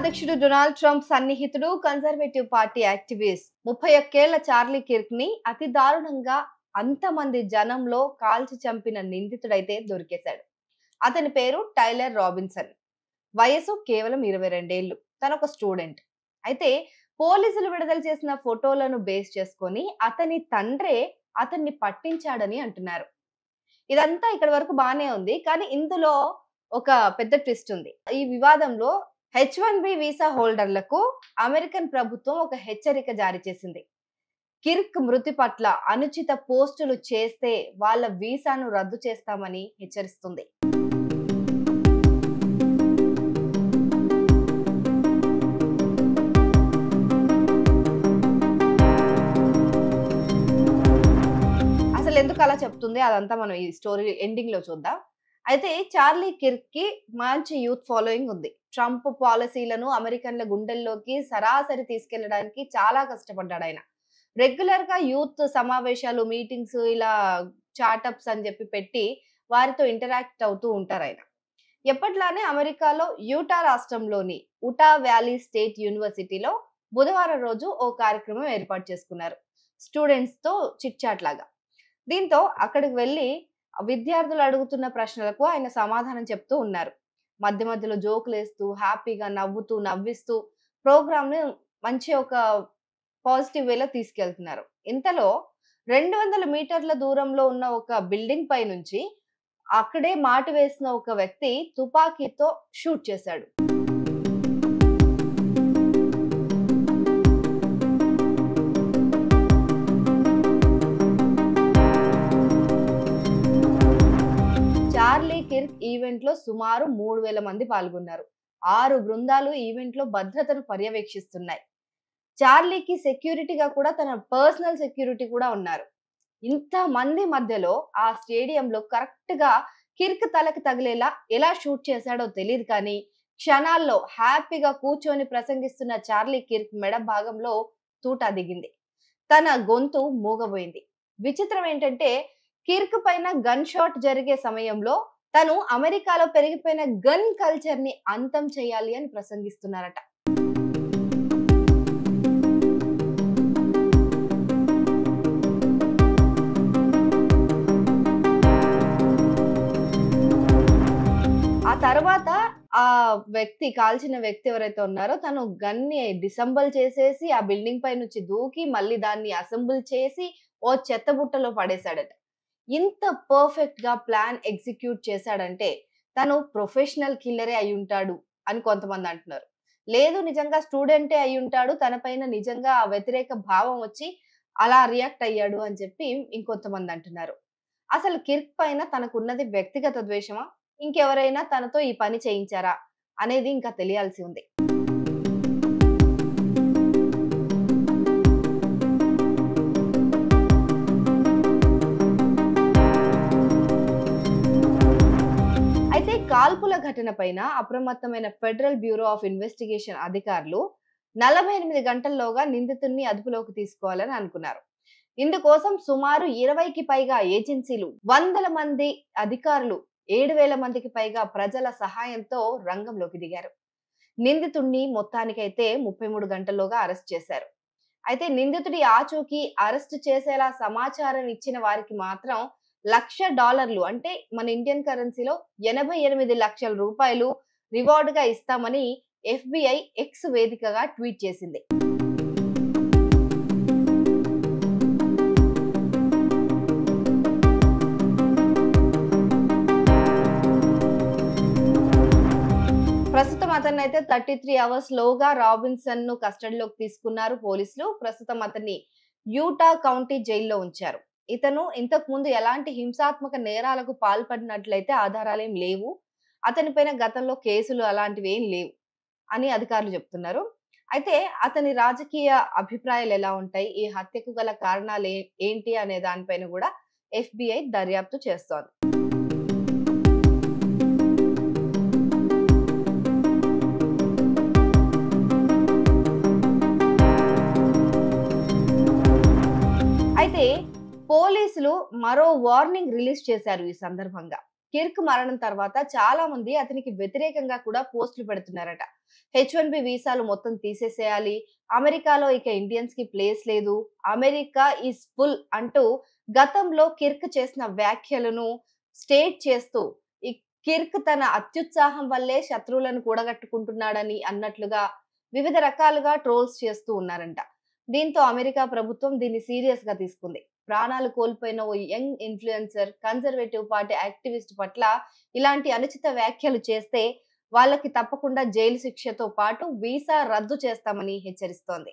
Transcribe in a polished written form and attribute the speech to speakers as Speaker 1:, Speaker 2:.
Speaker 1: అధ్యక్షుడు Donald Trump సన్నిహితుడు conservative party activist 31 ఏళ్ల చార్లీ కిర్క్ ని అతి దారుణంగా అంతమంది జనంలో కాల్చి చంపిన నిందితుడైతే దొరికేశాడు. అతని పేరు టైలర్ రాబిన్సన్. వయసు కేవలం 22 ఏళ్లు. తనొక స్టూడెంట్. అయితే పోలీసులు విడుదల చేసిన ఫోటోలను బేస్ చేసుకొని అతని తండ్రే అతన్ని పట్టించాడని అంటున్నారు. ఇదంతా ఇక్కడి వరకు బానే ఉంది. కానీ ఇందులో ఒక పెద్ద ట్విస్ట్ ఉంది. ఈ వివాదంలో H1B వీసా హోల్డర్లకు అమెరికన్ ప్రభుత్వం ఒక హెచ్చరిక జారీ చేసింది. కిర్క్ మృతి పట్ల అనుచిత పోస్టులు చేస్తే వాళ్ళ వీసాను రద్దు చేస్తామని హెచ్చరిస్తుంది. అసలు ఎందుకు అలా చెప్తుంది అదంతా మనం ఈ స్టోరీ ఎండింగ్ లో చూద్దాం. అయితే చార్లీ కిర్క్ కి మంచి యూత్ ఫాలోయింగ్ ఉంది. ట్రంప్ పాలసీలను అమెరికన్ల గుండెల్లోకి సరాసరి తీసుకెళ్లడానికి చాలా కష్టపడ్డాడు ఆయన. రెగ్యులర్ గా యూత్ సమావేశాలు, మీటింగ్స్ ఇలా చాటప్స్ అని చెప్పి పెట్టి వారితో ఇంటరాక్ట్ అవుతూ ఉంటారు ఆయన. ఎప్పట్లానే అమెరికాలో యూటా రాష్ట్రంలోని ఉటా వ్యాలీ స్టేట్ యూనివర్సిటీలో బుధవారం రోజు ఓ కార్యక్రమం ఏర్పాటు చేసుకున్నారు. స్టూడెంట్స్ తో చిట్ చాట్ లాగా. దీంతో అక్కడికి వెళ్లి విద్యార్థులు అడుగుతున్న ప్రశ్నలకు ఆయన సమాధానం చెప్తూ ఉన్నారు. మధ్య మధ్యలో జోకులేస్తూ, హ్యాపీగా నవ్వుతూ, నవ్విస్తూ ప్రోగ్రామ్‌ని మంచి ఒక పాజిటివ్ వేలో తీసుకెళ్తున్నారు. ఇంతలో 200 మీటర్ల దూరంలో ఉన్న ఒక బిల్డింగ్ పై నుంచి అక్కడే మాటు వేసిన ఒక వ్యక్తి తుపాకీతో షూట్ చేశాడు. చార్లీ కిర్క్ ఈవెంట్ లో సుమారు 3000 మంది పాల్గొన్నారు. 6 బృందాలు ఈవెంట్ లో భద్రతను పర్యవేక్షిస్తున్నాయి. చార్లీకి సెక్యూరిటీగా కూడా తన పర్సనల్ సెక్యూరిటీ కూడా ఉన్నారు. ఇంత మంది మధ్యలో ఆ స్టేడియంలో కరెక్ట్ గా కిర్క్ తలకి తగిలేలా ఎలా షూట్ చేశాడో తెలియదు కానీ క్షణాల్లో హ్యాపీగా కూర్చొని ప్రసంగిస్తున్న చార్లీ కిర్క్ మెడ భాగంలో తూటా దిగింది. తన గొంతు మూగబోయింది. విచిత్రం ఏంటంటే కిర్క్ పైన గన్ షాట్ జరిగే సమయంలో తను అమెరికాలో పెరిగిపోయిన గన్ కల్చర్ ని అంతం చేయాలి అని ప్రసంగిస్తున్నారట. ఆ తర్వాత ఆ వ్యక్తి కాల్చిన వ్యక్తి ఎవరైతే ఉన్నారో తను గన్ని డిసెంబుల్ చేసేసి ఆ బిల్డింగ్ పై నుంచి దూకి మళ్ళీ దాన్ని అసెంబుల్ చేసి ఓ చెత్త బుట్టలో పడేశాడట. ఇంత పర్ఫెక్ట్ గా ప్లాన్ ఎగ్జిక్యూట్ చేశాడంటే తను ప్రొఫెషనల్ కిల్లరే అయి ఉంటాడు అని కొంతమంది అంటున్నారు. లేదు నిజంగా స్టూడెంటే అయి ఉంటాడు, తన పైన నిజంగా ఆ వ్యతిరేక భావం వచ్చి అలా రియాక్ట్ అయ్యాడు అని చెప్పి ఇంకొంతమంది అంటున్నారు. అసలు కిర్క్ పైన తనకున్నది వ్యక్తిగత ద్వేషమా, ఇంకెవరైనా తనతో ఈ పని చేయించారా అనేది ఇంకా తెలియాల్సి ఉంది. అయితే కాల్పుల ఘటన పైన అప్రమత్తమైన ఫెడరల్ బ్యూరో ఆఫ్ ఇన్వెస్టిగేషన్ అధికారులు 48 గంటల్లోగా నిందితుడిని అదుపులోకి తీసుకోవాలని అనుకున్నారు. ఇందుకోసం సుమారు 20కి పైగా ఏజెన్సీలు, వందల మంది అధికారులు, 7000 మందికి పైగా ప్రజల సహాయంతో రంగంలోకి దిగారు. నిందితుడిని మొత్తానికైతే 33 గంటల్లోగా అరెస్ట్ చేశారు. అయితే నిందితుడి ఆచూకీ, అరెస్ట్ చేసేలా సమాచారం ఇచ్చిన వారికి మాత్రం $1,00,000 అంటే మన ఇండియన్ కరెన్సీలో 88 లక్షల రూపాయలు రివార్డ్ గా ఇస్తామని FBI ఎక్స్ వేదికగా ట్వీట్ చేసింది. ప్రస్తుతం అతన్ని అయితే 33 అవర్స్ లోగా రాబిన్సన్ ను కస్టడీలోకి తీసుకున్నారు పోలీసులు. ప్రస్తుతం అతన్ని యూటా కౌంటీ జైల్లో ఉంచారు. ఇతను ఇంతకు ముందు ఎలాంటి హింసాత్మక నేరాలకు పాల్పడినట్లయితే ఆధారాలేం లేవు. అతని పైన గతంలో కేసులు అలాంటివి ఏం లేవు అని అధికారులు చెప్తున్నారు. అయితే అతని రాజకీయ అభిప్రాయాలు ఎలా ఉంటాయి, ఈ హత్యకు గల కారణాలు ఏంటి అనే దానిపైన కూడా FBI దర్యాప్తు చేస్తోంది. అయితే పోలీసులు మరో వార్నింగ్ రిలీజ్ చేశారు ఈ సందర్భంగా. కిర్క్ మరణం తర్వాత చాలా మంది అతనికి వ్యతిరేకంగా కూడా పోస్టులు పెడుతున్నారట. H1B వీసాలు మొత్తం తీసేసేయాలి. అమెరికాలో ఇక ఇండియన్స్‌కి ప్లేస్ లేదు. అమెరికా ఈస్ ఫుల్ అంటూ గతంలో కిర్క్ చేసిన వ్యాఖ్యలను స్టేట్ చేస్తూ, ఈ కిర్క్ తన అత్యుత్సాహం వల్లే శత్రువులను కూడగట్టుకుంటున్నాడని అన్నట్లుగా వివిధ రకాలుగా ట్రోల్స్ చేస్తూ ఉన్నారంట. దీంతో అమెరికా ప్రభుత్వం దీన్ని సీరియస్‌గా తీసుకుంది. ప్రాణాలు కోల్పోయిన ఓ young influencer, conservative party activist పట్ల ఇలాంటి అనుచిత వ్యాఖ్యలు చేస్తే వాళ్ళకి తప్పకుండా జైలు శిక్షతో పాటు వీసా రద్దు చేస్తామని హెచ్చరిస్తోంది.